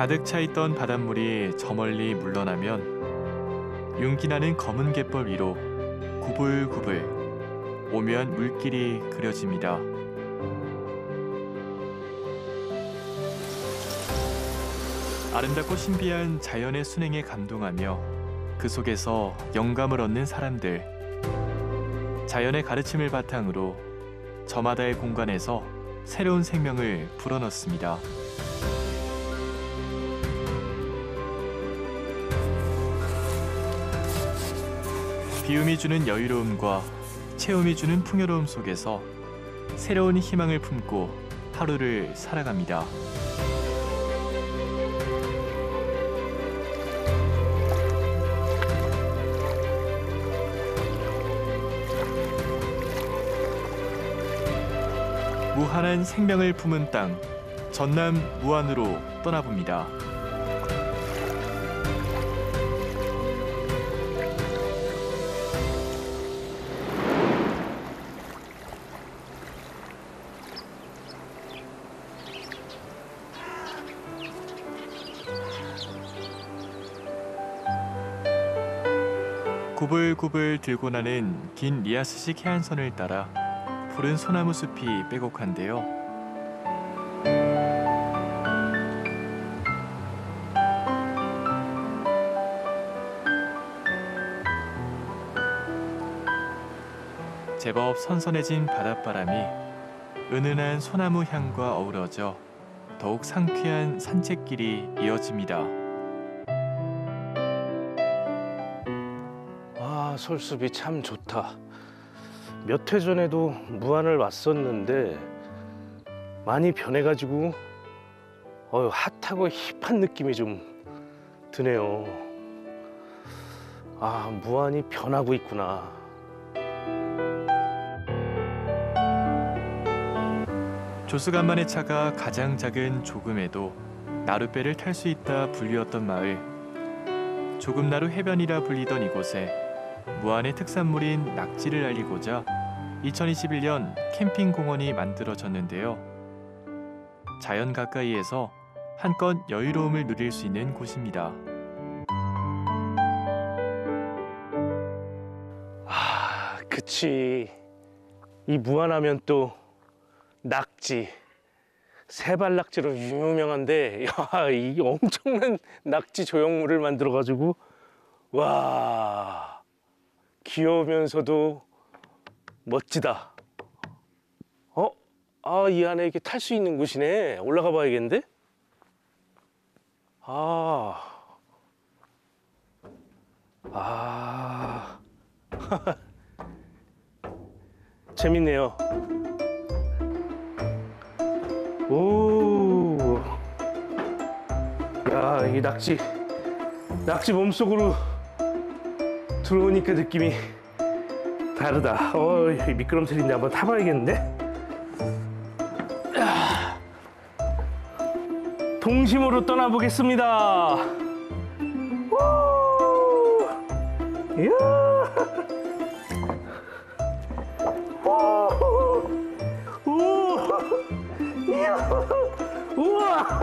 가득 차 있던 바닷물이 저 멀리 물러나면 윤기나는 검은 갯벌 위로 구불구불 오묘한 물길이 그려집니다. 아름답고 신비한 자연의 순행에 감동하며 그 속에서 영감을 얻는 사람들. 자연의 가르침을 바탕으로 저마다의 공간에서 새로운 생명을 불어넣습니다. 비움이 주는 여유로움과 체험이 주는 풍요로움 속에서 새로운 희망을 품고 하루를 살아갑니다. 무한한 생명을 품은 땅, 전남 무안으로 떠나봅니다. 구불구불 들고 나는 긴 리아스식 해안선을 따라 푸른 소나무 숲이 빼곡한데요. 제법 선선해진 바닷바람이 은은한 소나무 향과 어우러져 더욱 상쾌한 산책길이 이어집니다. 아, 솔숲이 참 좋다. 몇 회 전에도 무안을 왔었는데 많이 변해가지고 핫하고 힙한 느낌이 좀 드네요. 아, 무안이 변하고 있구나. 조수간만의 차가 가장 작은 조금에도 나룻배를 탈 수 있다 불리웠던 마을. 조금나루 해변이라 불리던 이곳에 무안의 특산물인 낙지를 알리고자 2021년 캠핑공원이 만들어졌는데요. 자연 가까이에서 한껏 여유로움을 누릴 수 있는 곳입니다. 아, 그치. 이 무안하면 또 낙지, 세발낙지로 유명한데, 야, 이 엄청난 낙지 조형물을 만들어가지고, 와, 귀여우면서도 멋지다. 이 안에 이렇게 탈 수 있는 곳이네. 올라가 봐야겠는데? 재밌네요. 오, 야, 이 낙지 몸속으로 들어오니까 느낌이 다르다. 미끄럼틀인데 한번 타봐야겠는데? 동심으로 떠나보겠습니다. 오, 이야. 우와!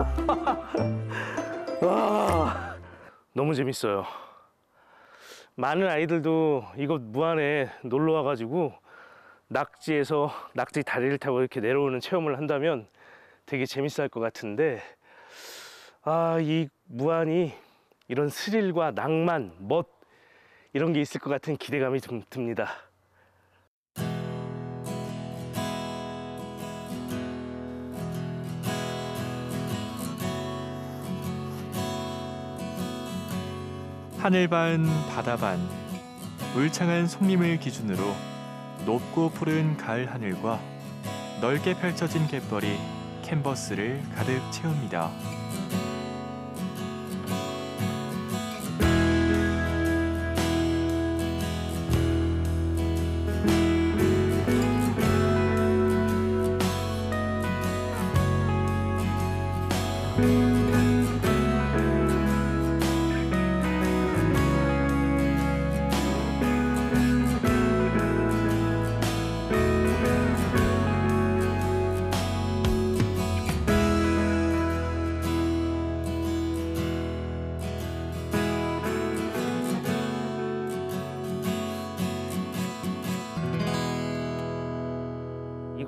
와, 너무 재밌어요. 많은 아이들도 이곳 무안에 놀러 와가지고 낙지에서 낙지 다리를 타고 이렇게 내려오는 체험을 한다면 되게 재밌어 할 것 같은데, 이 무안이 이런 스릴과 낭만, 멋 이런 게 있을 것 같은 기대감이 좀 듭니다. 하늘 반 바다 반 울창한 송림을 기준으로 높고 푸른 가을 하늘과 넓게 펼쳐진 갯벌이 캔버스를 가득 채웁니다.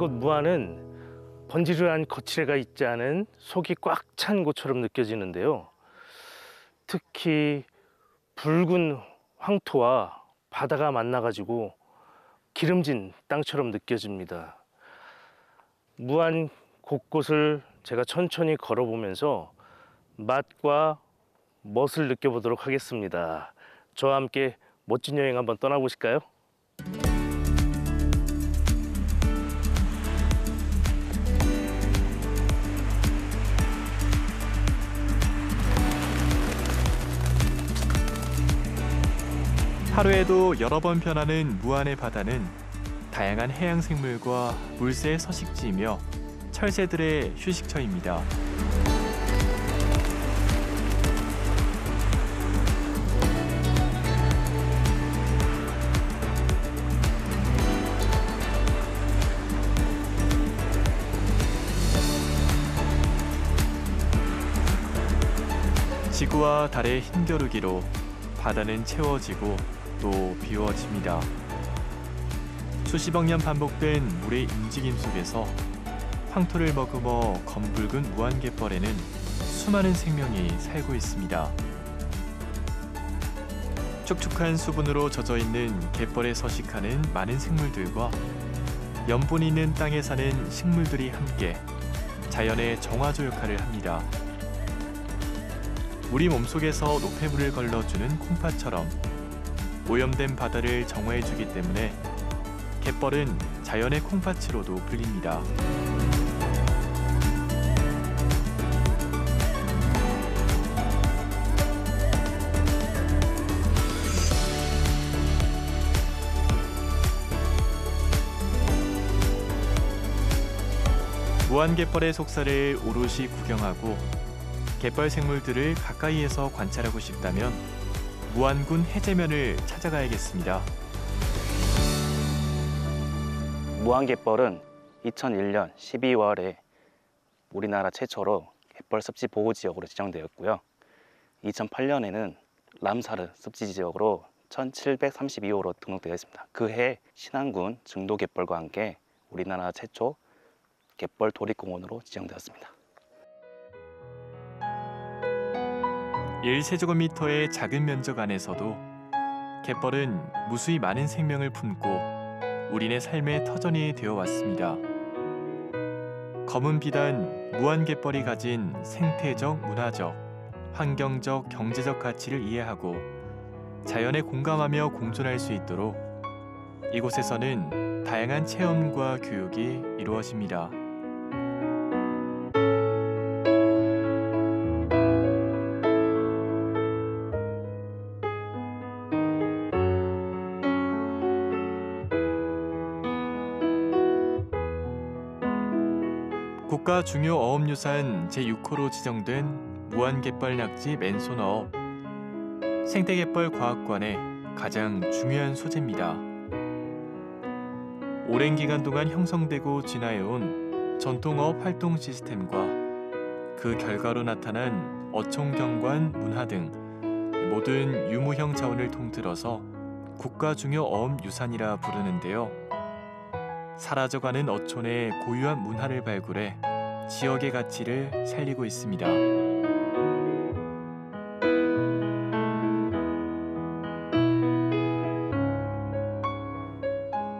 이곳 무안은 번지르한 거칠애가 있지 않은 속이 꽉 찬 곳처럼 느껴지는데요. 특히 붉은 황토와 바다가 만나가지고 기름진 땅처럼 느껴집니다. 무안 곳곳을 제가 천천히 걸어보면서 맛과 멋을 느껴보도록 하겠습니다. 저와 함께 멋진 여행 한번 떠나보실까요? 하루에도 여러 번 변하는 무안의 바다는 다양한 해양 생물과 물새의 서식지이며 철새들의 휴식처입니다. 지구와 달의 힘겨루기로 바다는 채워지고 또 비워집니다. 수십억 년 반복된 물의 움직임 속에서 황토를 머금어 검붉은 무안갯벌에는 수많은 생명이 살고 있습니다. 촉촉한 수분으로 젖어 있는 갯벌에 서식하는 많은 생물들과 염분이 있는 땅에 사는 식물들이 함께 자연의 정화조 역할을 합니다. 우리 몸속에서 노폐물을 걸러주는 콩팥처럼 오염된 바다를 정화해주기 때문에 갯벌은 자연의 콩팥으로도 불립니다. 무안갯벌의 속살을 오롯이 구경하고 갯벌 생물들을 가까이에서 관찰하고 싶다면 무안군 해제면을 찾아가야겠습니다. 무안갯벌은 2001년 12월에 우리나라 최초로 갯벌 습지 보호지역으로 지정되었고요. 2008년에는 람사르 습지 지역으로 1732호로 등록되어 있습니다. 그해 신안군 증도갯벌과 함께 우리나라 최초 갯벌 도립공원으로 지정되었습니다. 1세제곱미터의 작은 면적 안에서도 갯벌은 무수히 많은 생명을 품고 우리네 삶의 터전이 되어 왔습니다. 검은 비단 무안갯벌이 가진 생태적, 문화적, 환경적, 경제적 가치를 이해하고 자연에 공감하며 공존할 수 있도록 이곳에서는 다양한 체험과 교육이 이루어집니다. 국가 중요 어업유산 제6호로 지정된 무안갯벌 낙지 맨손어업. 생태갯벌 과학관의 가장 중요한 소재입니다. 오랜 기간 동안 형성되고 진화해온 전통어업 활동 시스템과 그 결과로 나타난 어촌경관, 문화 등 모든 유무형 자원을 통틀어서 국가 중요 어업유산이라 부르는데요. 사라져가는 어촌의 고유한 문화를 발굴해 지역의 가치를 살리고 있습니다.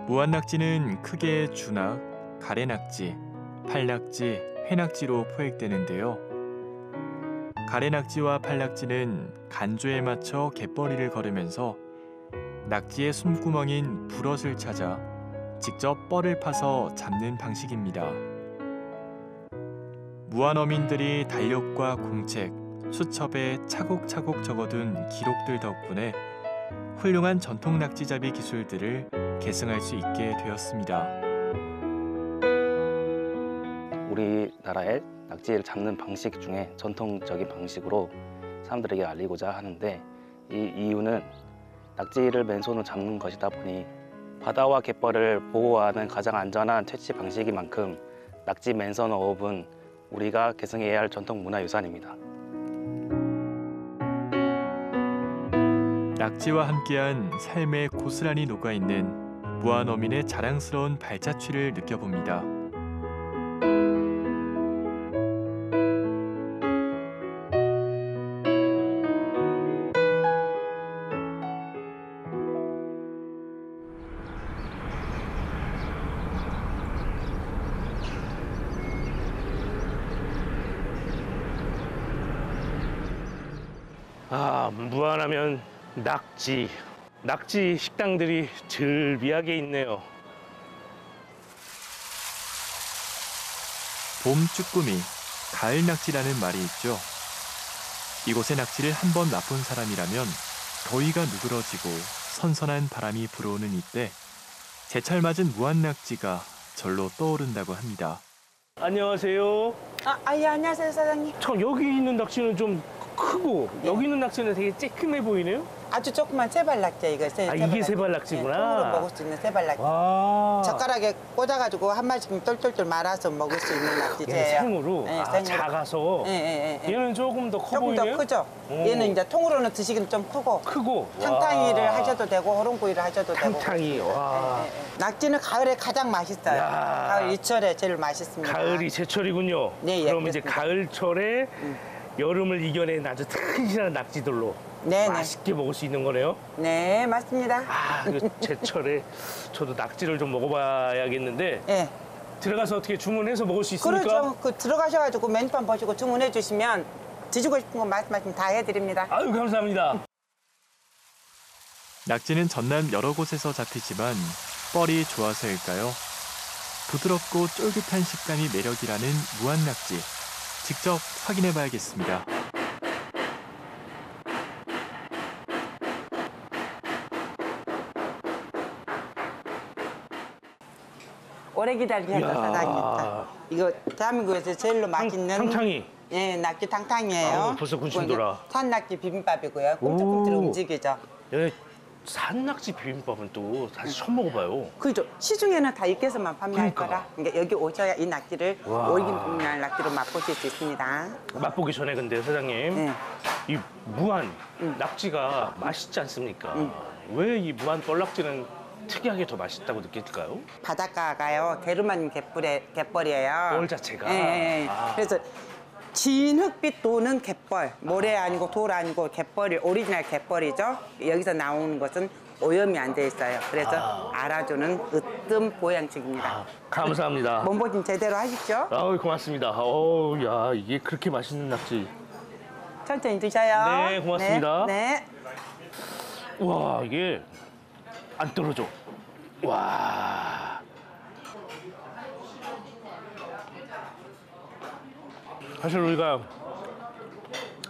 무안낙지는 크게 주낙, 가래낙지, 팔낙지, 회낙지로 포획되는데요. 가래낙지와 팔낙지는 간조에 맞춰 갯벌이를 걸으면서 낙지의 숨구멍인 불엇을 찾아 직접 뻘을 파서 잡는 방식입니다. 무안어민들이 달력과 공책, 수첩에 차곡차곡 적어둔 기록들 덕분에 훌륭한 전통 낙지잡이 기술들을 계승할 수 있게 되었습니다. 우리나라의 낙지를 잡는 방식 중에 전통적인 방식으로 사람들에게 알리고자 하는데, 이 이유는 낙지를 맨손으로 잡는 것이다 보니 바다와 갯벌을 보호하는 가장 안전한 채취 방식인 만큼 낙지 맨손 어업은 우리가 계승해야 할 전통 문화유산입니다. 낙지와 함께한 삶에 고스란히 녹아있는 무안어민의 자랑스러운 발자취를 느껴봅니다. 아, 무안하면 낙지. 낙지 식당들이 즐비하게 있네요. 봄 쭈꾸미, 가을 낙지라는 말이 있죠. 이곳의 낙지를 한 번 맛본 사람이라면 더위가 누그러지고 선선한 바람이 불어오는 이때 제철 맞은 무안 낙지가 절로 떠오른다고 합니다. 안녕하세요. 예, 안녕하세요, 사장님. 참, 여기 있는 낙지는 좀 크고 여기 있는 낙지는 되게 쬐끔해 보이네요. 아주 조그만 세발낙지 이거. 이게 세발낙지구나. 통으로 먹을 수 있는 세발낙지. 와. 젓가락에 꽂아가지고 한 마리씩 똘똘똘 말아서 먹을 수 있는 낙지예요. 얘는 생으로? 네, 아, 생으로. 작아서. 예. 얘는 조금 더 커 조금 보이네요. 더 크죠? 오. 얘는 이제 통으로는 드시기는 좀 크고. 크고. 탕탕이를 와. 하셔도 되고 호롱구이를 하셔도 되고. 탕탕이. 와. 낙지는 가을에 가장 맛있어요. 야. 가을 이철에 제일 맛있습니다. 가을이 제철이군요. 네, 예, 그럼 이제 그렇습니다. 가을철에 여름을 이겨낸 아주 튼실한 낙지들로 네네. 맛있게 먹을 수 있는 거네요. 네, 맞습니다. 아, 그 제철에 저도 낙지를 좀 먹어봐야겠는데 예. 들어가서 어떻게 주문해서 먹을 수 있습니까? 그렇죠. 그 들어가셔가지고 메뉴판 보시고 주문해 주시면 드시고 싶은 거 말씀하시면 다 해드립니다. 아유, 감사합니다. 낙지는 전남 여러 곳에서 잡히지만 뻘이 좋아서일까요? 부드럽고 쫄깃한 식감이 매력이라는 무안 낙지. 직접 확인해 봐야겠습니다. 오래 기다리셨죠, 이야. 사장님. 이거 대한민국에서 제일로 맛있는 탕탕이. 예, 낙지 탕탕이에요. 아우, 벌써 군침 돌아. 산낙지 비빔밥이고요. 꿈틀꿈틀 오. 움직이죠. 여기 산낙지 비빔밥은 또 사실 처음 먹어봐요. 그죠? 시중에는 다 육개서만 판매할 그러니까. 거라. 그러니까 여기 오셔야 이 낙지를 와. 오리지널 낙지로 맛보실 수 있습니다. 맛보기 전에 근데 사장님, 네. 이 무안 낙지가 맛있지 않습니까? 왜 이 무안 뻘낙지는 특이하게 더 맛있다고 느낄까요? 바닷가가요, 게르만 갯벌이에요. 뻘 자체가? 예. 아. 그래서 진흙빛 도는 갯벌, 모래 아니고 돌 아니고 갯벌이 오리지널 갯벌이죠. 여기서 나오는 것은 오염이 안 돼 있어요. 그래서 알아주는 으뜸 보양식입니다. 아, 감사합니다. 몸보신 제대로 하십시오. 아우, 고맙습니다. 어우, 야, 이게 그렇게 맛있는 낙지. 천천히 드셔요. 네, 고맙습니다. 네. 와, 이게 안 떨어져. 와. 사실 우리가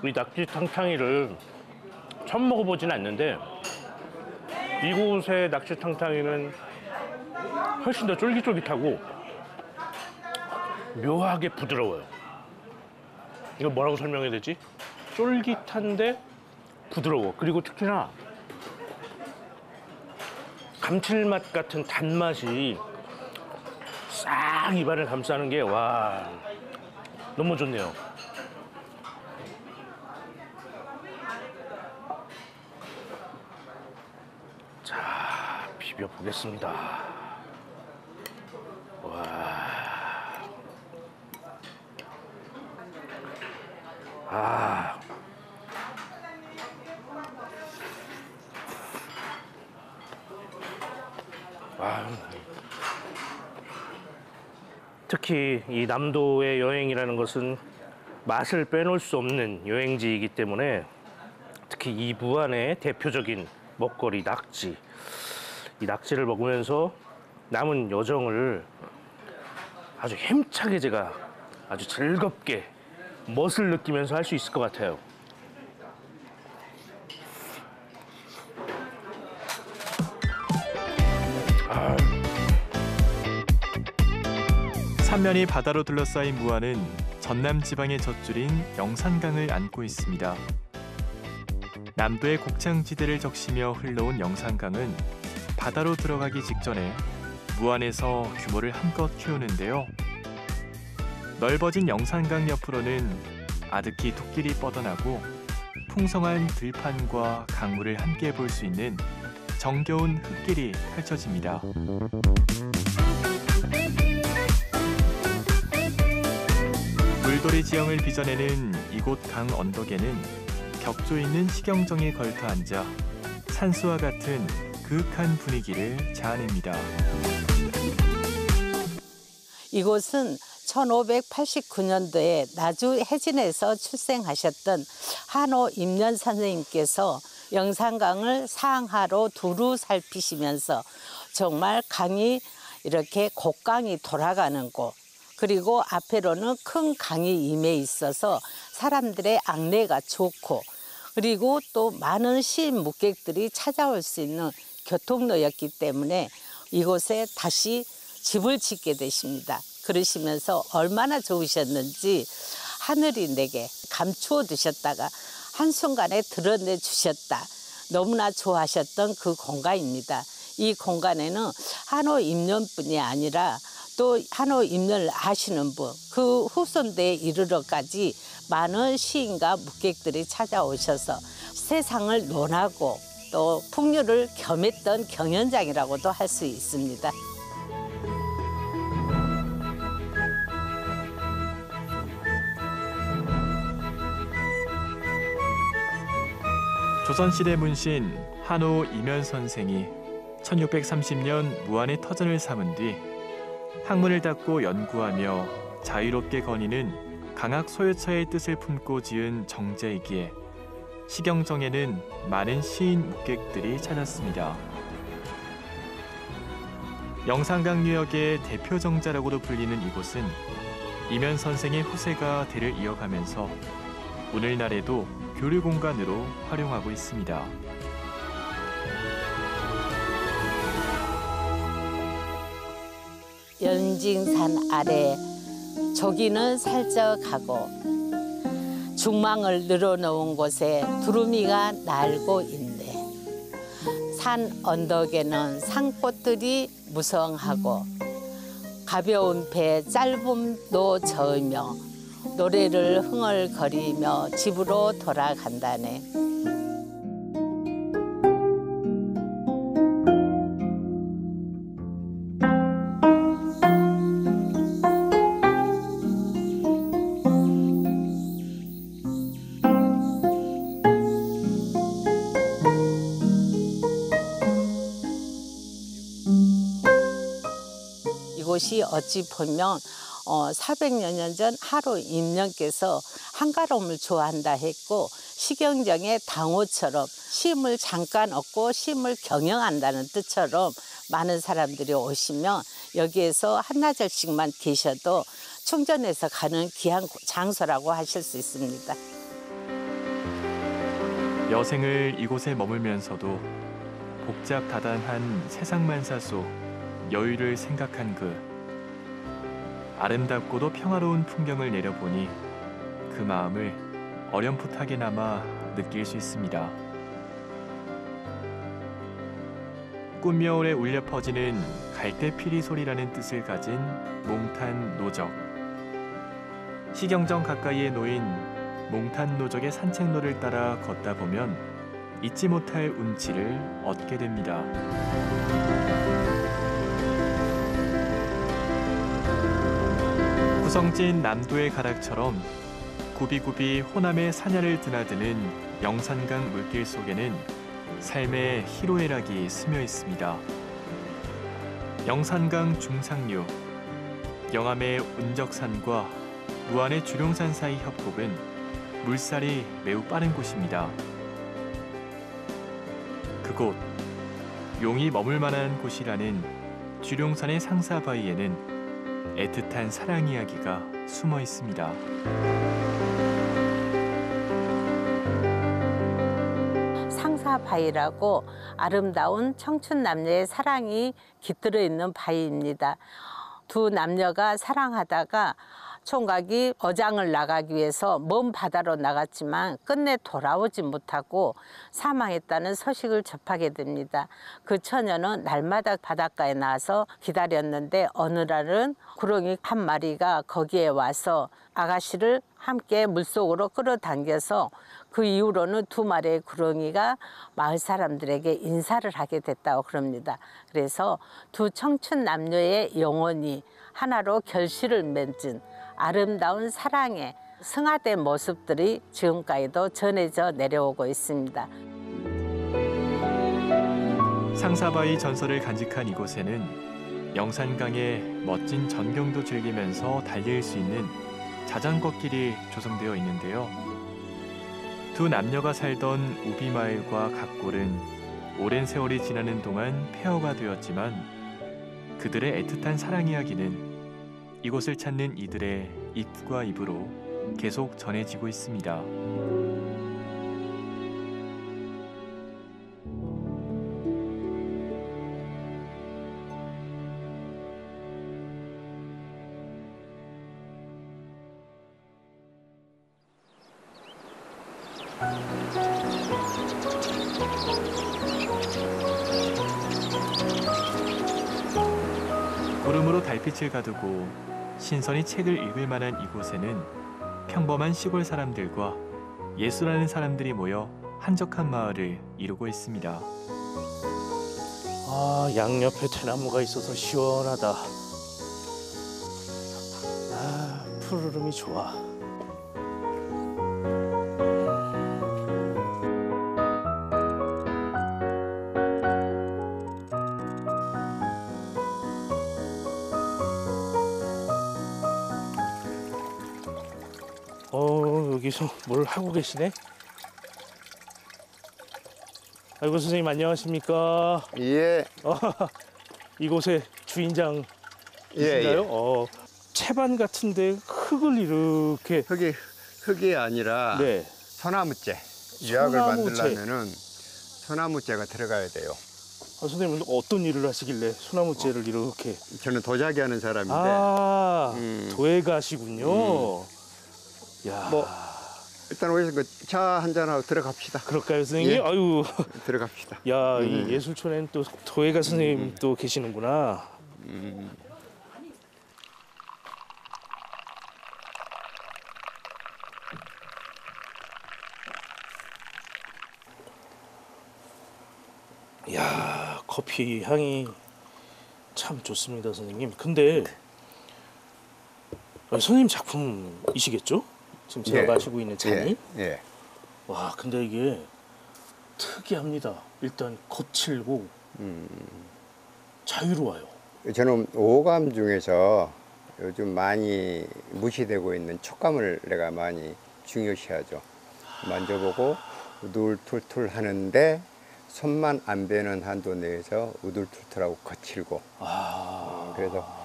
이 낙지 탕탕이를 처음 먹어보진 않는데 이곳의 낙지 탕탕이는 훨씬 더 쫄깃쫄깃하고 묘하게 부드러워요. 이거 뭐라고 설명해야 되지? 쫄깃한데 부드러워. 그리고 특히나 감칠맛 같은 단맛이 싹 입안을 감싸는 게 와, 너무 좋네요. 자, 비벼 보겠습니다. 와. 아. 와. 특히 이 남도의 여행이라는 것은 맛을 빼놓을 수 없는 여행지이기 때문에 특히 이 무안의 대표적인 먹거리 낙지, 이 낙지를 먹으면서 남은 여정을 아주 힘차게 제가 아주 즐겁게 멋을 느끼면서 할 수 있을 것 같아요. 삼면이 바다로 둘러싸인 무안은 전남 지방의 젖줄인 영산강을 안고 있습니다. 남도의 곡창지대를 적시며 흘러온 영산강은 바다로 들어가기 직전에 무안에서 규모를 한껏 키우는데요. 넓어진 영산강 옆으로는 아득히 톡길이 뻗어나고 풍성한 들판과 강물을 함께 볼 수 있는 정겨운 흙길이 펼쳐집니다. 물돌이 지형을 빚어내는 이곳 강 언덕에는 격조 있는 시경정이 걸터 앉아 산수와 같은 그윽한 분위기를 자아냅니다. 이곳은 1589년도에 나주 해진에서 출생하셨던 한호 임년 선생님께서 영산강을 상하로 두루 살피시면서 정말 강이 이렇게 곡강이 돌아가는 곳, 그리고 앞으로는 큰 강이 임해 있어서 사람들의 안내가 좋고, 그리고 또 많은 시인 묵객들이 찾아올 수 있는 교통로였기 때문에 이곳에 다시 집을 짓게 되십니다. 그러시면서 얼마나 좋으셨는지 하늘이 내게 감추어 두셨다가 한순간에 드러내 주셨다. 너무나 좋아하셨던 그 공간입니다. 이 공간에는 한호 임년뿐이 아니라 또 한호 임년을 아시는 분, 그 후손대에 이르러까지 많은 시인과 묵객들이 찾아오셔서 세상을 논하고 또 풍류를 겸했던 경연장이라고도 할 수 있습니다. 조선시대 문신 한호 임연 선생이 1630년 무안의 터전을 삼은 뒤 학문을 닦고 연구하며 자유롭게 거니는 강학 소유처의 뜻을 품고 지은 정제이기에 시경정에는 많은 시인 묵객들이 찾았습니다. 영산강 유역의 대표 정자라고도 불리는 이곳은 임연 선생의 후세가 대를 이어가면서 오늘날에도 교류 공간으로 활용하고 있습니다. 연징산 아래 조기는 살쪄가고 중망을 늘어놓은 곳에 두루미가 날고 있네. 산 언덕에는 산꽃들이 무성하고 가벼운 배 짧음도 저으며 노래를 흥얼거리며 집으로 돌아간다네. 이곳이 어찌 보면 400여 년 전 한호 임년께서 한가로움을 좋아한다 했고 시경정의 당호처럼 쉼을 잠깐 얻고 쉼을 경영한다는 뜻처럼 많은 사람들이 오시면 여기에서 한나절씩만 계셔도 충전해서 가는 귀한 장소라고 하실 수 있습니다. 여생을 이곳에 머물면서도 복잡다단한 세상만사 속 여유를 생각한 그 아름답고도 평화로운 풍경을 내려보니 그 마음을 어렴풋하게나마 느낄 수 있습니다. 꿈여울에 울려 퍼지는 갈대피리 소리라는 뜻을 가진 몽탄 노적. 시경정 가까이에 놓인 몽탄 노적의 산책로를 따라 걷다 보면 잊지 못할 운치를 얻게 됩니다. 구성진 남도의 가락처럼 굽이굽이 호남의 산야를 드나드는 영산강 물길 속에는 삶의 희로애락이 스며 있습니다. 영산강 중상류, 영암의 운적산과 무안의 주룡산 사이 협곡은 물살이 매우 빠른 곳입니다. 그곳, 용이 머물 만한 곳이라는 주룡산의 상사바위에는 애틋한 사랑 이야기가 숨어 있습니다. 상사바위라고 아름다운 청춘 남녀의 사랑이 깃들어 있는 바위입니다. 두 남녀가 사랑하다가 총각이 어장을 나가기 위해서 먼 바다로 나갔지만 끝내 돌아오지 못하고 사망했다는 소식을 접하게 됩니다. 그 처녀는 날마다 바닷가에 나와서 기다렸는데 어느 날은 구렁이 한 마리가 거기에 와서 아가씨를 함께 물속으로 끌어당겨서 그 이후로는 두 마리의 구렁이가 마을 사람들에게 인사를 하게 됐다고 그럽니다. 그래서 두 청춘 남녀의 영혼이 하나로 결실을 맺은 아름다운 사랑의 승화된 모습들이 지금까지도 전해져 내려오고 있습니다. 상사바위 전설을 간직한 이곳에는 영산강의 멋진 전경도 즐기면서 달릴 수 있는 자전거 길이 조성되어 있는데요. 두 남녀가 살던 우비마을과 각골은 오랜 세월이 지나는 동안 폐허가 되었지만 그들의 애틋한 사랑 이야기는 이곳을 찾는 이들의 입과 입으로 계속 전해지고 있습니다. 구름으로 달빛을 가두고 신선히 책을 읽을 만한 이곳에는 평범한 시골 사람들과 예술하는 사람들이 모여 한적한 마을을 이루고 있습니다. 아, 양옆에 대나무가 있어서 시원하다. 아, 푸르름이 좋아. 여기서 뭘 하고 계시네? 아이고, 선생님 안녕하십니까? 예, 이곳의 주인장이신가요? 예. 채반 같은데 흙을 이렇게. 흙이 아니라 네. 소나무재. 유약을 소나무재. 만들려면은 소나무재가 들어가야 돼요. 선생님은 어떤 일을 하시길래 소나무재를 이렇게. 저는 도자기 하는 사람인데 아, 음. 도예가시군요. 야, 뭐 일단 여기서 차 한잔하고 들어갑시다. 그럴까요, 선생님? 예. 아유, 들어갑시다. 야, 이 예술촌에는 또 도예가 선생님 또 계시는구나. 야, 커피 향이 참 좋습니다, 선생님. 근데 선생님 작품이시겠죠? 지금 제가 예. 마시고 있는 잔이. 예. 와, 근데 이게 특이합니다. 일단 거칠고 자유로워요. 저는 오감 중에서 요즘 많이 무시되고 있는 촉감을 내가 많이 중요시하죠. 만져보고 우둘툴툴 하는데 손만 안 베는 한도 내에서 우둘툴툴하고 거칠고. 그래서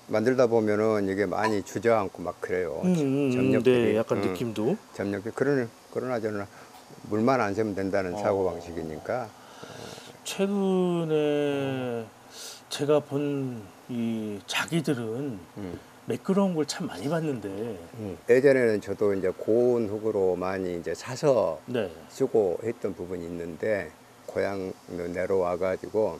만들다 보면은 이게 많이 주저앉고 막 그래요. 점력들이. 네, 약간 느낌도. 점력이 그러나 저는 물만 안 세면 된다는 사고 방식이니까. 최근에 제가 본 이 자기들은 매끄러운 걸 참 많이 봤는데. 예전에는 저도 이제 고운 흙으로 많이 이제 사서 네. 쓰고 했던 부분이 있는데 고향 내려와 가지고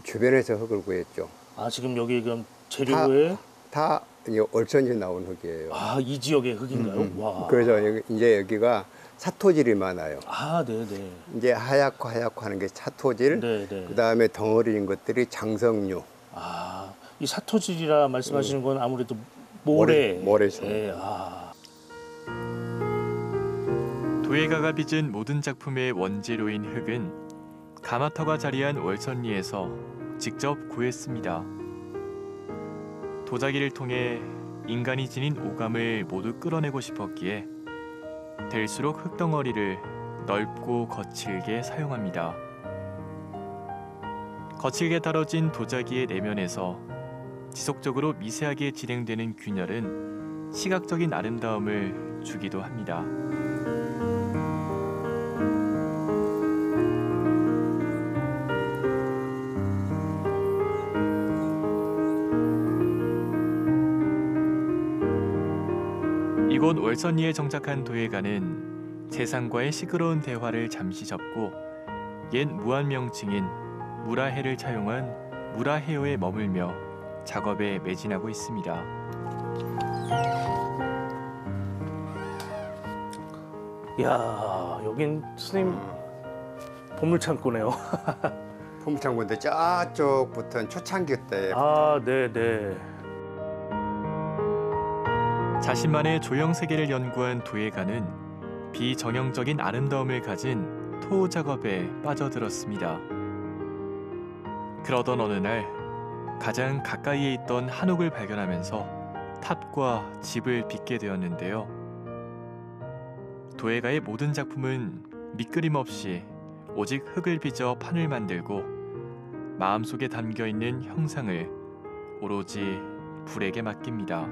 주변에서 흙을 구했죠. 아, 지금 여기 그럼 재료에 다 이제 얼선이 나온 흙이에요. 이 지역의 흙인가요? 와. 그래서 이제 여기가 사토질이 많아요. 아, 네네. 이제 하얗고 하는 게 사토질, 네네. 그 다음에 덩어리인 것들이 장석류. 이 사토질이라 말씀하시는 건 아무래도 모래죠. 네, 도예가가 빚은 모든 작품의 원재료인 흙은 가마터가 자리한 월선리에서 직접 구했습니다. 도자기를 통해 인간이 지닌 오감을 모두 끌어내고 싶었기에 될수록 흙덩어리를 넓고 거칠게 사용합니다. 거칠게 다뤄진 도자기의 내면에서 지속적으로 미세하게 진행되는 균열은 시각적인 아름다움을 주기도 합니다. 이곳 월선리에 정착한 도예가는 세상과의 시끄러운 대화를 잠시 접고 옛 무안 명칭인 무라해를 차용한 무라해요에 머물며 작업에 매진하고 있습니다. 이야, 여긴 스님 보물창고네요. 풍창군데 저쪽부터는 초창기 때 아, 네네. 자신만의 조형 세계를 연구한 도예가는 비정형적인 아름다움을 가진 토 작업에 빠져들었습니다. 그러던 어느 날 가장 가까이에 있던 한옥을 발견하면서 탑과 집을 빚게 되었는데요. 도예가의 모든 작품은 밑그림 없이 오직 흙을 빚어 판을 만들고 마음속에 담겨있는 형상을 오로지 불에게 맡깁니다.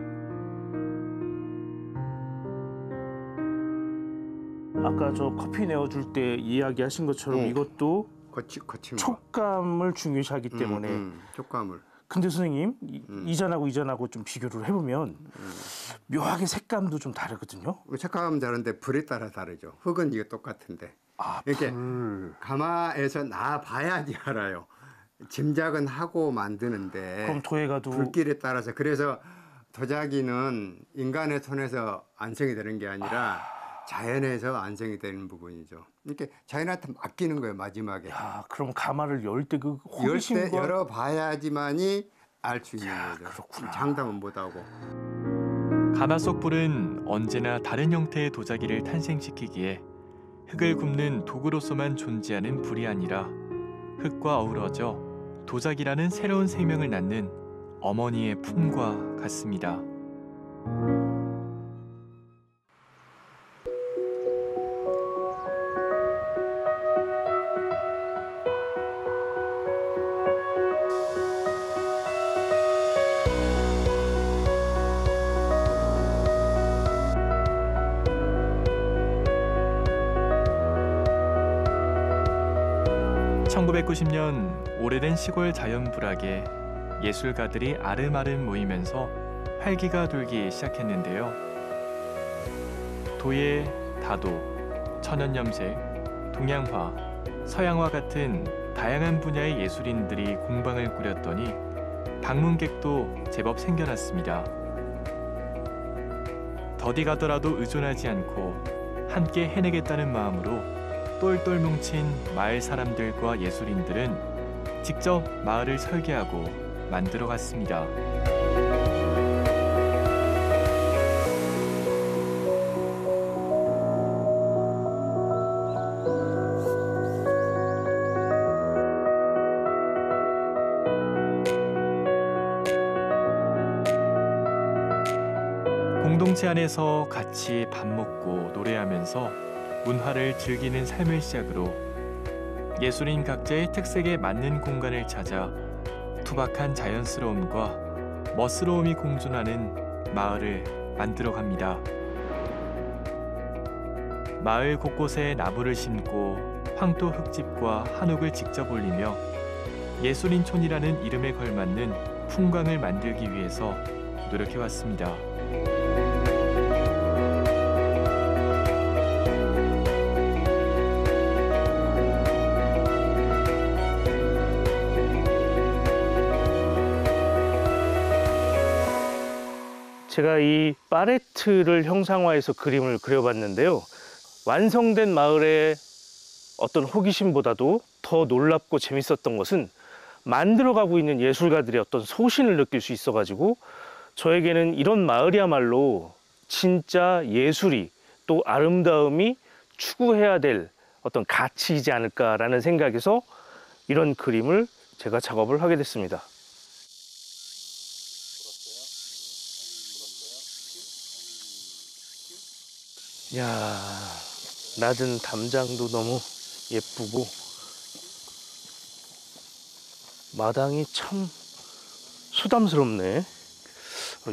아까 저 커피 내어줄 때 이야기하신 것처럼 이것도 거친 거. 촉감을 중요시하기 때문에 촉감을. 근데 선생님 이전하고 좀 비교를 해보면 묘하게 색감도 좀 다르거든요. 색감은 다른데 불에 따라 다르죠. 흙은 이게 똑같은데. 아, 이렇게 불. 가마에서 나 봐야지 알아요. 짐작은 하고 만드는데 그럼 도예가도 불길에 따라서 그래서 도자기는 인간의 손에서 완성이 되는 게 아니라 자연에서 완성이 되는 부분이죠. 이렇게 자연한테 맡기는 거예요, 마지막에. 야, 그럼 가마를 열 때 그 열 때 호기심과 열어봐야지만이 알 수 있는 거죠. 그렇구나. 장담은 못하고. 가마 속 불은 언제나 다른 형태의 도자기를 탄생시키기에 흙을 굽는 도구로서만 존재하는 불이 아니라 흙과 어우러져 도자기라는 새로운 생명을 낳는 어머니의 품과 같습니다. (1990년) 오래된 시골 자연불악에 예술가들이 아름아름 모이면서 활기가 돌기 시작했는데요. 도예, 다도, 천연염색, 동양화, 서양화 같은 다양한 분야의 예술인들이 공방을 꾸렸더니 방문객도 제법 생겨났습니다. 더디 가더라도 의존하지 않고 함께 해내겠다는 마음으로 똘똘 뭉친 마을 사람들과 예술인들은 직접 마을을 설계하고 만들어 갔습니다. 공동체 안에서 같이 밥 먹고 노래하면서 문화를 즐기는 삶을 시작으로 예술인 각자의 특색에 맞는 공간을 찾아 투박한 자연스러움과 멋스러움이 공존하는 마을을 만들어 갑니다. 마을 곳곳에 나무를 심고 황토 흙집과 한옥을 직접 올리며 예술인촌이라는 이름에 걸맞는 풍광을 만들기 위해서 노력해왔습니다. 제가 이 파레트를 형상화해서 그림을 그려봤는데요. 완성된 마을의 어떤 호기심보다도 더 놀랍고 재밌었던 것은 만들어가고 있는 예술가들의 어떤 소신을 느낄 수 있어가지고 저에게는 이런 마을이야말로 진짜 예술이 또 아름다움이 추구해야 될 어떤 가치이지 않을까라는 생각에서 이런 그림을 제가 작업을 하게 됐습니다. 야, 낮은 담장도 너무 예쁘고 마당이 참 수담스럽네.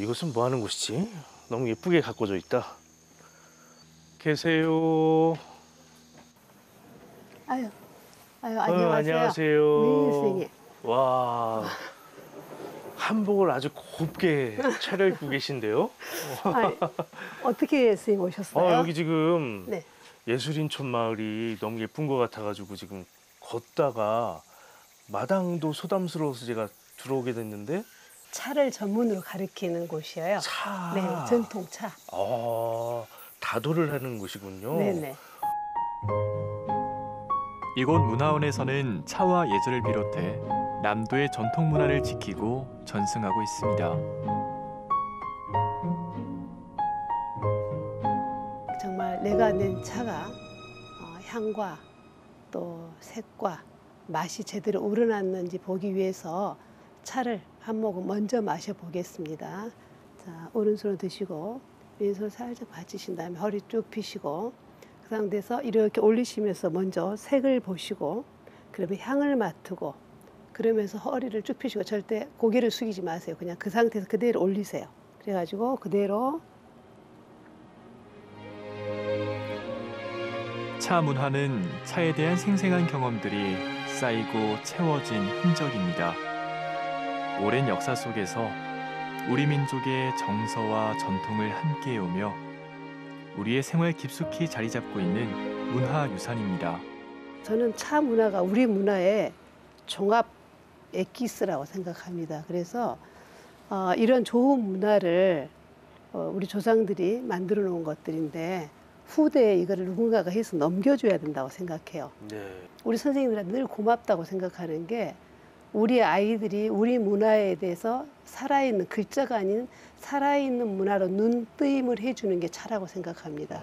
이것은 뭐 하는 곳이지? 너무 예쁘게 가꿔져 있다. 계세요. 아유, 안녕하세요. 안녕하세요. 네, 선생님. 와, 한복을 아주 곱게 차려입고 계신데요. 어떻게 선생님 오셨어요? 여기 지금 네. 예술인촌 마을이 너무 예쁜 것 같아가지고 지금 걷다가 마당도 소담스러워서 제가 들어오게 됐는데. 차를 전문으로 가리키는 곳이에요. 차. 네, 전통차. 다도를 하는 곳이군요. 네네. 이곳 문화원에서는 차와 예절을 비롯해 남도의 전통 문화를 지키고 전승하고 있습니다. 정말 내가 낸 차가 향과 또 색과 맛이 제대로 우러났는지 보기 위해서 차를 한 모금 먼저 마셔보겠습니다. 자, 오른손으로 드시고 왼손 살짝 받치신 다음에 허리 쭉 펴시고 그 상태에서 이렇게 올리시면서 먼저 색을 보시고 그러면 향을 맡고 그러면서 허리를 쭉 펴시고 절대 고개를 숙이지 마세요. 그냥 그 상태에서 그대로 올리세요. 그래가지고 그대로 차 문화는 차에 대한 생생한 경험들이 쌓이고 채워진 흔적입니다. 오랜 역사 속에서 우리 민족의 정서와 전통을 함께해오며 우리의 생활 깊숙이 자리 잡고 있는 문화유산입니다. 저는 차 문화가 우리 문화의 종합 엑기스라고 생각합니다. 그래서 이런 좋은 문화를 우리 조상들이 만들어 놓은 것들인데 후대에 이거를 누군가가 해서 넘겨줘야 된다고 생각해요. 네. 우리 선생님들한테 늘 고맙다고 생각하는 게 우리 아이들이 우리 문화에 대해서 살아있는 글자가 아닌 살아있는 문화로 눈뜨임을 해주는 게 차라고 생각합니다.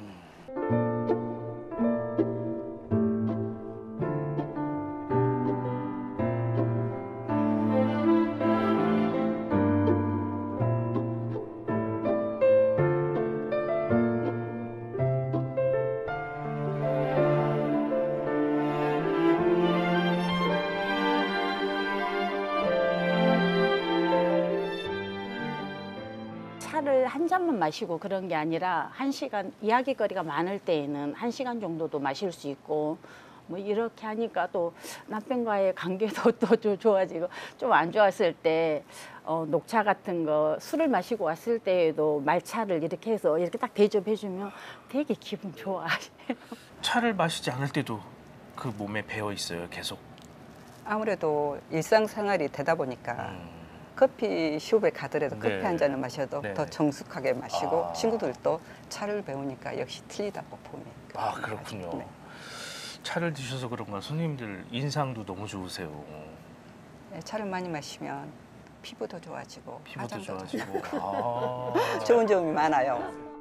차를 한 잔만 마시고 그런 게 아니라 1시간 이야기거리가 많을 때에는 1시간 정도도 마실 수 있고 뭐 이렇게 하니까 또 남편과의 관계도 또 좋아지고 좀 안 좋았을 때 녹차 같은 거 술을 마시고 왔을 때에도 말차를 이렇게 해서 이렇게 딱 대접해주면 되게 기분 좋아. 차를 마시지 않을 때도 그 몸에 배어 있어요, 계속. 아무래도 일상생활이 되다 보니까 커피숍에 가더라도 커피 네. 한 잔을 마셔도 네. 더 정숙하게 마시고 아. 친구들도 차를 배우니까 역시 틀리다고 봅니다. 아, 그렇군요. 네. 차를 드셔서 그런가 손님들 인상도 너무 좋으세요. 네, 차를 많이 마시면 피부도 좋아지고 피부도 화장도 좋아지고. 아. 좋은 점이 많아요.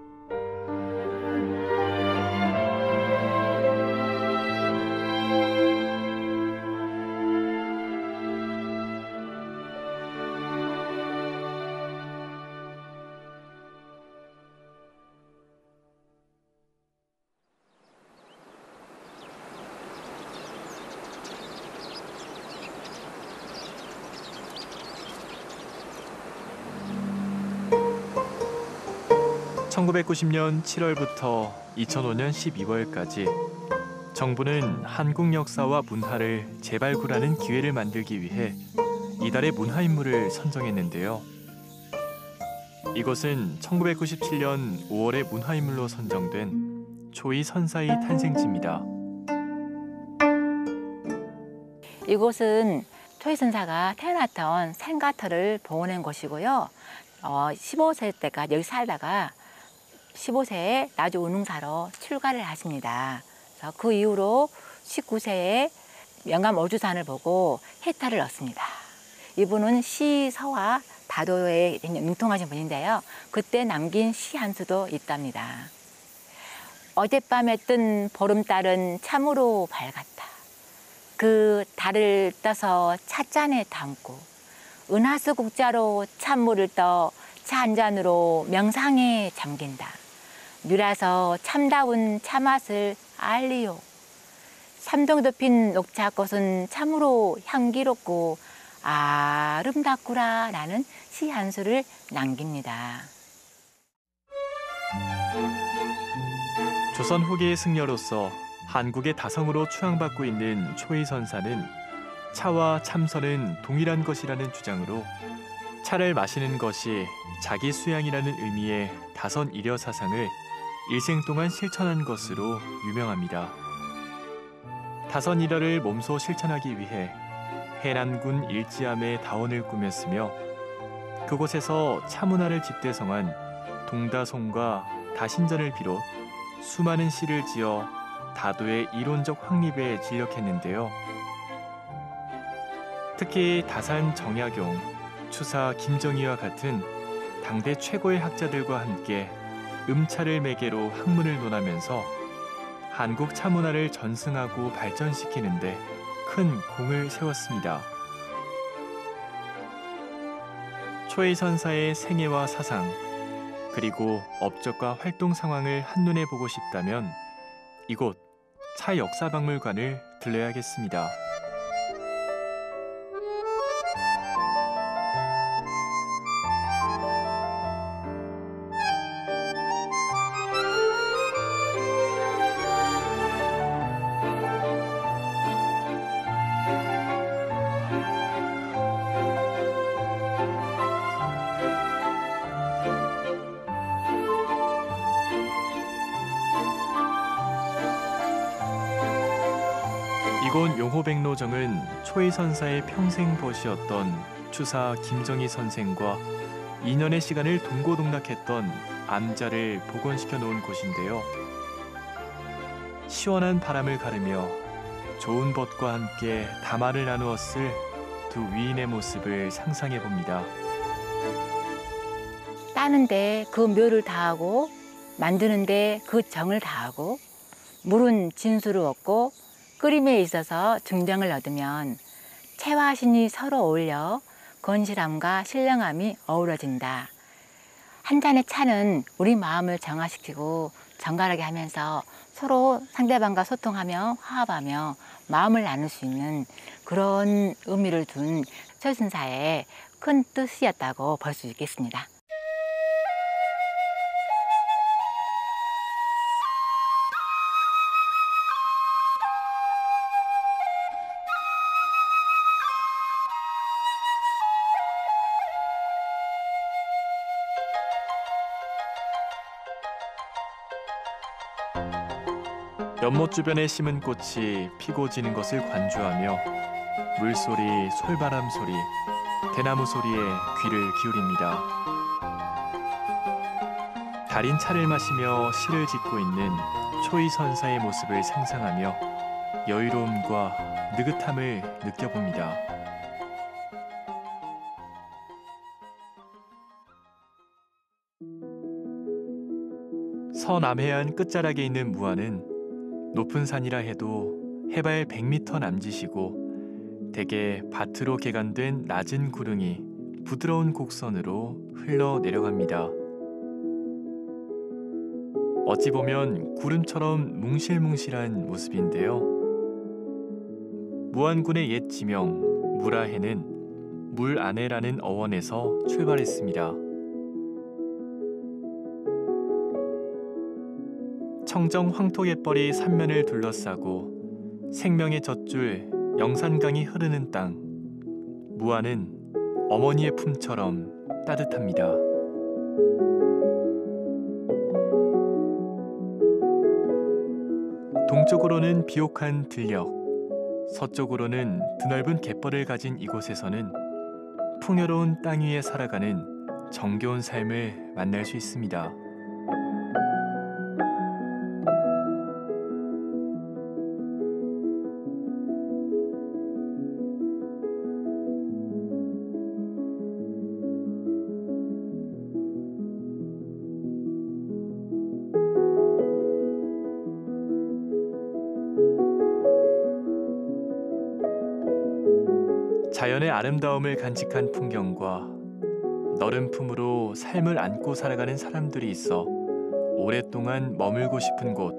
(1990년 7월부터 2005년 12월까지) 정부는 한국 역사와 문화를 재발굴하는 기회를 만들기 위해 이달의 문화인물을 선정했는데요. 이곳은 1997년 5월에 문화인물로 선정된 초이 선사의 탄생지입니다. 이곳은 초이 선사가 태어났던 생가터를 봉헌한 곳이고요. 15세 때까지 여기 살다가 15세에 나주 운흥사로 출가를 하십니다. 그래서 그 이후로 19세에 영감 어주산을 보고 해탈을 얻습니다. 이분은 시서와 다도에 능통하신 분인데요. 그때 남긴 시 한 수도 있답니다. 어젯밤에 뜬 보름달은 참으로 밝았다. 그 달을 떠서 찻잔에 담고 은하수 국자로 찬물을 떠 차 한 잔으로 명상에 잠긴다. 뉘라서 참다운 차맛을 알리요. 삼동도 핀 녹차꽃은 참으로 향기롭고 아름답구라 라는 시 한 수를 남깁니다. 조선 후기의 승려로서 한국의 다성으로 추앙받고 있는 초이 선사는 차와 참선은 동일한 것이라는 주장으로 차를 마시는 것이 자기 수양이라는 의미의 다선 일여 사상을 일생 동안 실천한 것으로 유명합니다. 다선 일여를 몸소 실천하기 위해 해남군 일지암에 다원을 꾸몄으며 그곳에서 차문화를 집대성한 동다송과 다신전을 비롯 수많은 시를 지어 다도의 이론적 확립에 진력했는데요. 특히 다산 정약용, 추사 김정희와 같은 당대 최고의 학자들과 함께 음차를 매개로 학문을 논하면서 한국 차문화를 전승하고 발전시키는 데 큰 공을 세웠습니다. 초이선사의 생애와 사상, 그리고 업적과 활동 상황을 한눈에 보고 싶다면 이곳 차역사박물관을 들러야겠습니다. 이곳 용호백로정은 초이선사의 평생 벗이었던 추사 김정희 선생과 2년의 시간을 동고동락했던 암자를 복원시켜 놓은 곳인데요. 시원한 바람을 가르며 좋은 벗과 함께 담화를 나누었을 두 위인의 모습을 상상해 봅니다. 따는데 그 묘를 다하고 만드는데 그 정을 다하고 물은 진수를 얻고 끓임에 있어서 중정을 얻으면 채와 신이 서로 어울려 건실함과 신령함이 어우러진다. 한 잔의 차는 우리 마음을 정화시키고 정갈하게 하면서 서로 상대방과 소통하며 화합하며 마음을 나눌 수 있는 그런 의미를 둔 초이선사의 큰 뜻이었다고 볼 수 있겠습니다. 연못 주변에 심은 꽃이 피고 지는 것을 관주하며 물소리, 솔바람 소리, 대나무 소리에 귀를 기울입니다. 달인 차를 마시며 시를 짓고 있는 초이선사의 모습을 상상하며 여유로움과 느긋함을 느껴봅니다. 서남해안 끝자락에 있는 무안은 높은 산이라 해도 해발 100m 남짓이고 대개 밭으로 개간된 낮은 구릉이 부드러운 곡선으로 흘러내려갑니다. 어찌 보면 구름처럼 뭉실뭉실한 모습인데요. 무안군의 옛 지명 무라해는 물 아래라는 어원에서 출발했습니다. 청정 황토갯벌이 산면을 둘러싸고 생명의 젖줄 영산강이 흐르는 땅. 무안은 어머니의 품처럼 따뜻합니다. 동쪽으로는 비옥한 들녘, 서쪽으로는 드넓은 갯벌을 가진 이곳에서는 풍요로운 땅 위에 살아가는 정겨운 삶을 만날 수 있습니다. 자연의 아름다움을 간직한 풍경과 너른 품으로 삶을 안고 살아가는 사람들이 있어 오랫동안 머물고 싶은 곳.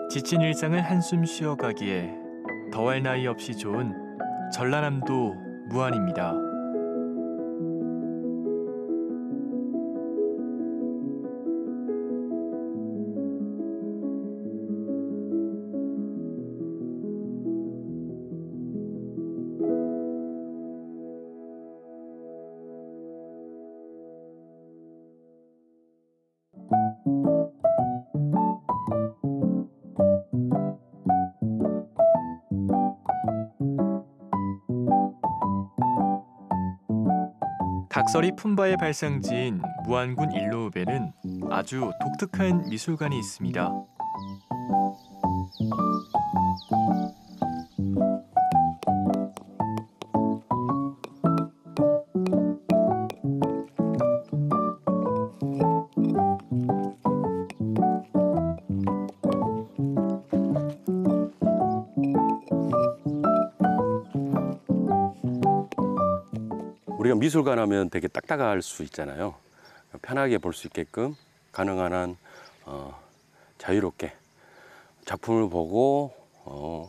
지친 일상을 한숨 쉬어가기에 더할 나위 없이 좋은 전라남도 무안입니다. 각설이 품바의 발상지인 무안군 일로읍에는 아주 독특한 미술관이 있습니다. 우리가 미술관 하면 되게 딱딱할 수 있잖아요. 편하게 볼 수 있게끔 가능한 한 자유롭게 작품을 보고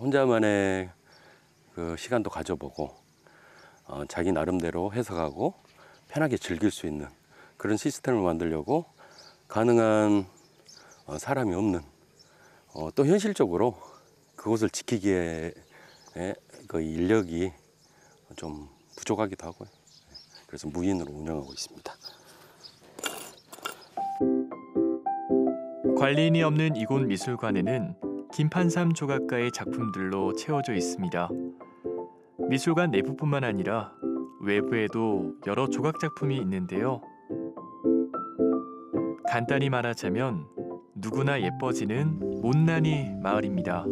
혼자만의 그 시간도 가져보고 자기 나름대로 해석하고 편하게 즐길 수 있는 그런 시스템을 만들려고 가능한 사람이 없는 또 현실적으로 그것을 지키기에 그 인력이 좀 부족하기도 하고요. 그래서 무인으로 운영하고 있습니다. 관리인이 없는 이곳 미술관에는 김판삼 조각가의 작품들로 채워져 있습니다. 미술관 내부뿐만 아니라 외부에도 여러 조각 작품이 있는데요. 간단히 말하자면 누구나 예뻐지는 못난이 마을입니다.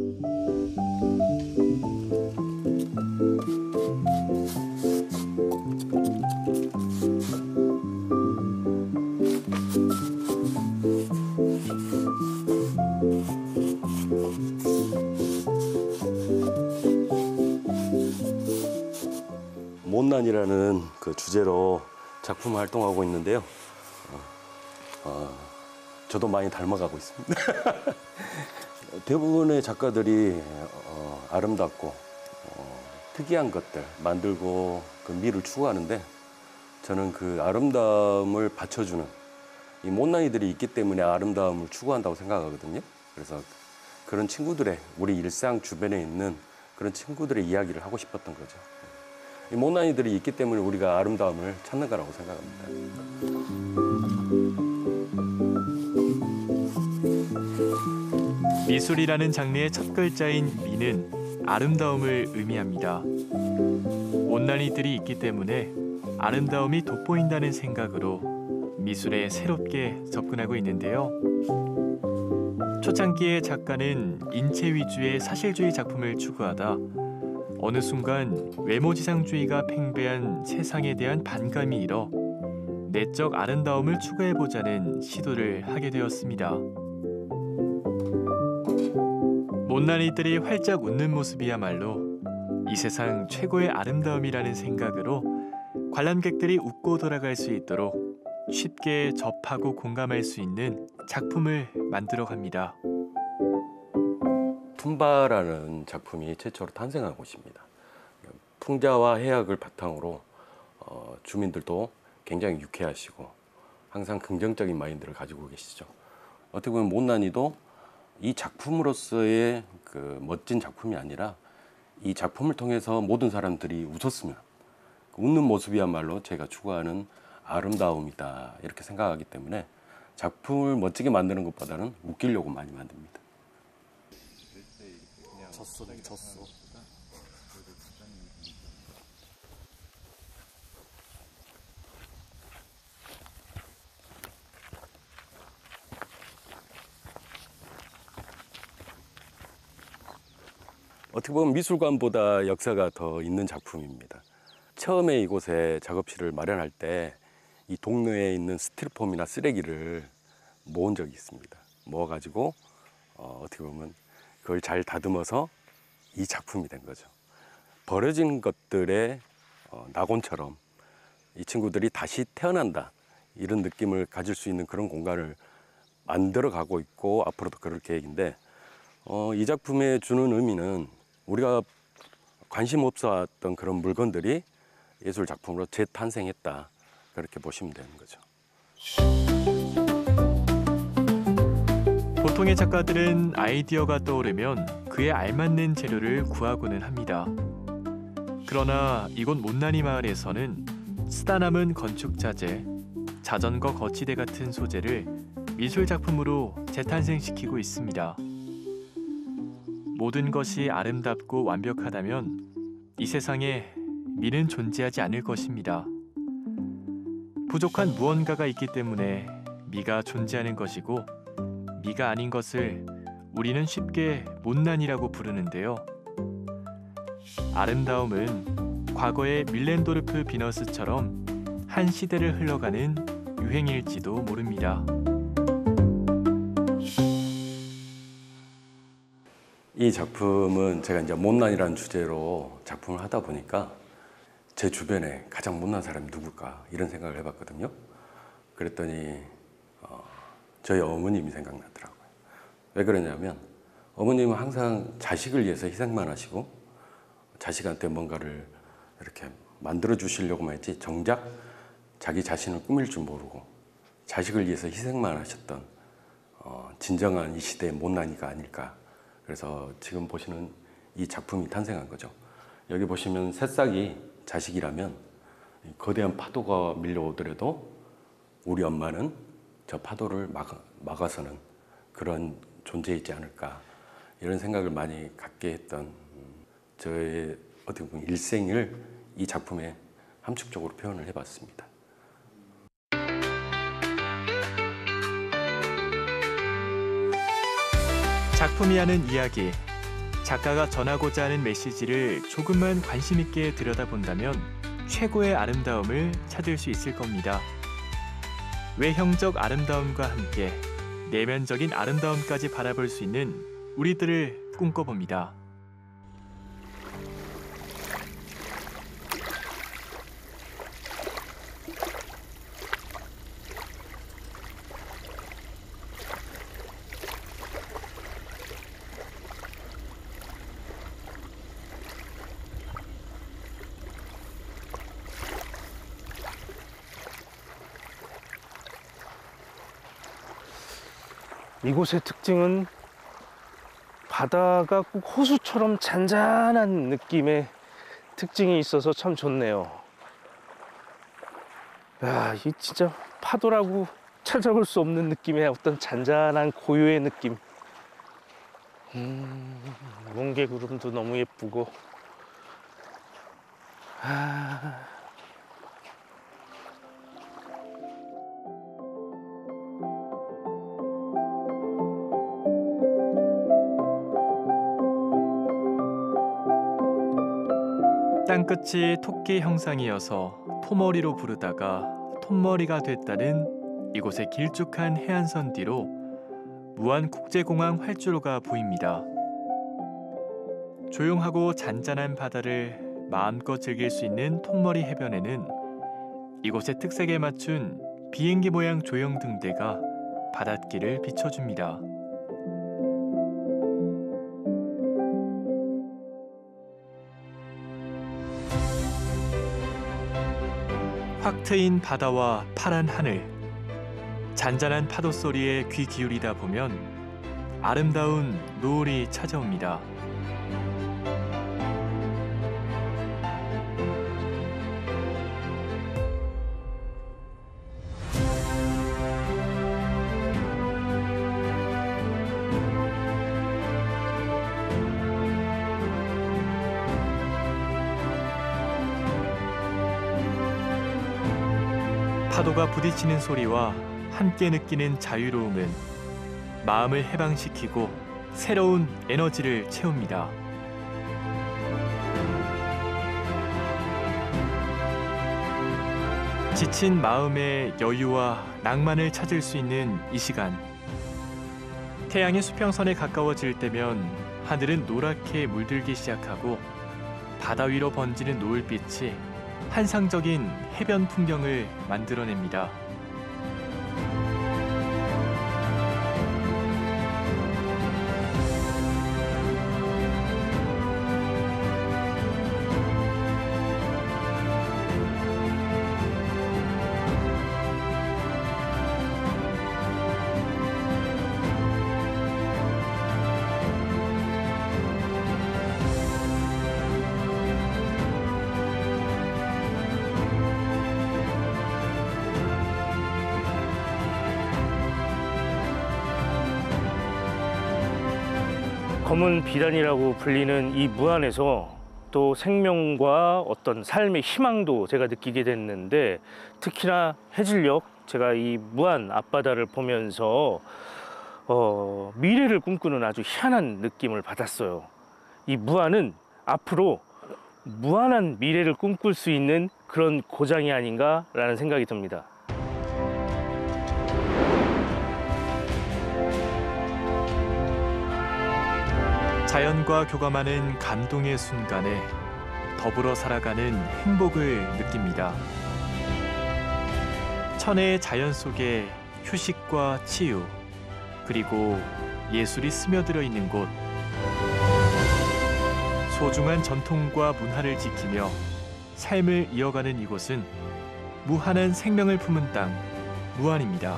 못난이라는 그 주제로 작품 활동하고 있는데요. 저도 많이 닮아가고 있습니다. 대부분의 작가들이 아름답고 특이한 것들 만들고 그 미를 추구하는데 저는 그 아름다움을 받쳐주는 이 못난이들이 있기 때문에 아름다움을 추구한다고 생각하거든요. 그래서 그런 친구들의 우리 일상 주변에 있는 그런 친구들의 이야기를 하고 싶었던 거죠. 이 못난이들이 있기 때문에 우리가 아름다움을 찾는 거라고 생각합니다. 미술이라는 장르의 첫 글자인 미는 아름다움을 의미합니다. 못난이들이 있기 때문에 아름다움이 돋보인다는 생각으로 미술에 새롭게 접근하고 있는데요. 초창기에 작가는 인체 위주의 사실주의 작품을 추구하다 어느 순간 외모지상주의가 팽배한 세상에 대한 반감이 일어 내적 아름다움을 추구해보자는 시도를 하게 되었습니다. 못난이들이 활짝 웃는 모습이야말로 이 세상 최고의 아름다움이라는 생각으로 관람객들이 웃고 돌아갈 수 있도록 쉽게 접하고 공감할 수 있는 작품을 만들어 갑니다. 품바라는 작품이 최초로 탄생한 곳입니다. 풍자와 해악을 바탕으로 주민들도 굉장히 유쾌하시고 항상 긍정적인 마인드를 가지고 계시죠. 어떻게 보면 못난이도 이 작품으로서의 그 멋진 작품이 아니라 이 작품을 통해서 모든 사람들이 웃었으면 웃는 모습이야말로 제가 추구하는 아름다움이다 이렇게 생각하기 때문에 작품을 멋지게 만드는 것보다는 웃기려고 많이 만듭니다. 졌어. 어떻게 보면 미술관보다 역사가 더 있는 작품입니다. 처음에 이곳에 작업실을 마련할 때 이 동네에 있는 스티로폼이나 쓰레기를 모은 적이 있습니다. 모아가지고 어떻게 보면 그걸 잘 다듬어서 이 작품이 된 거죠. 버려진 것들의 낙원처럼 이 친구들이 다시 태어난다 이런 느낌을 가질 수 있는 그런 공간을 만들어 가고 있고 앞으로도 그럴 계획인데 이 작품에 주는 의미는 우리가 관심 없어왔던 그런 물건들이 예술 작품으로 재탄생했다 그렇게 보시면 되는 거죠. 보통의 작가들은 아이디어가 떠오르면 그에 알맞는 재료를 구하고는 합니다. 그러나 이곳 못난이 마을에서는 쓰다 남은 건축 자재, 자전거 거치대 같은 소재를 미술 작품으로 재탄생시키고 있습니다. 모든 것이 아름답고 완벽하다면 이 세상에 미는 존재하지 않을 것입니다. 부족한 무언가가 있기 때문에 미가 존재하는 것이고 미가 아닌 것을 우리는 쉽게 못난이라고 부르는데요. 아름다움은 과거의 밀렌도르프 비너스처럼 한 시대를 흘러가는 유행일지도 모릅니다. 이 작품은 제가 이제 못난이라는 주제로 작품을 하다 보니까 제 주변에 가장 못난 사람이 누굴까 이런 생각을 해봤거든요. 그랬더니 저희 어머님이 생각나더라고요. 왜 그러냐면 어머님은 항상 자식을 위해서 희생만 하시고 자식한테 뭔가를 이렇게 만들어 주시려고만 했지 정작 자기 자신을 꾸밀 줄 모르고 자식을 위해서 희생만 하셨던 진정한 이 시대의 못난이가 아닐까. 그래서 지금 보시는 이 작품이 탄생한 거죠. 여기 보시면 새싹이 자식이라면 거대한 파도가 밀려오더라도 우리 엄마는 저 파도를 막아서는 그런 존재이지 않을까 이런 생각을 많이 갖게 했던 저의 어떻게 보면 일생을 이 작품에 함축적으로 표현을 해봤습니다. 작품이 하는 이야기, 작가가 전하고자 하는 메시지를 조금만 관심 있게 들여다본다면 최고의 아름다움을 찾을 수 있을 겁니다. 외형적 아름다움과 함께 내면적인 아름다움까지 바라볼 수 있는 우리들을 꿈꿔봅니다. 이곳의 특징은 바다가 꼭 호수처럼 잔잔한 느낌의 특징이 있어서 참 좋네요. 야, 이 진짜 파도라고 찾아볼 수 없는 느낌의 어떤 잔잔한 고요의 느낌. 뭉게구름도 너무 예쁘고. 땅끝이 토끼 형상이어서 토머리로 부르다가 톱머리가 됐다는 이곳의 길쭉한 해안선 뒤로 무안국제공항 활주로가 보입니다. 조용하고 잔잔한 바다를 마음껏 즐길 수 있는 톱머리 해변에는 이곳의 특색에 맞춘 비행기 모양 조형등대가 바닷길을 비춰줍니다. 확 트인 바다와 파란 하늘, 잔잔한 파도 소리에 귀 기울이다 보면 아름다운 노을이 찾아옵니다. 파도가 부딪히는 소리와 함께 느끼는 자유로움은 마음을 해방시키고 새로운 에너지를 채웁니다. 지친 마음의 여유와 낭만을 찾을 수 있는 이 시간. 태양이 수평선에 가까워질 때면 하늘은 노랗게 물들기 시작하고 바다 위로 번지는 노을빛이 환상적인 해변 풍경을 만들어냅니다. 검은 비단이라고 불리는 이 무안에서 또 생명과 어떤 삶의 희망도 제가 느끼게 됐는데, 특히나 해질녘 제가 이 무안 앞바다를 보면서 미래를 꿈꾸는 아주 희한한 느낌을 받았어요. 이 무안은 앞으로 무한한 미래를 꿈꿀 수 있는 그런 고장이 아닌가라는 생각이 듭니다. 자연과 교감하는 감동의 순간에 더불어 살아가는 행복을 느낍니다. 천혜의 자연 속에 휴식과 치유, 그리고 예술이 스며들어 있는 곳. 소중한 전통과 문화를 지키며 삶을 이어가는 이곳은 무한한 생명을 품은 땅, 무안입니다.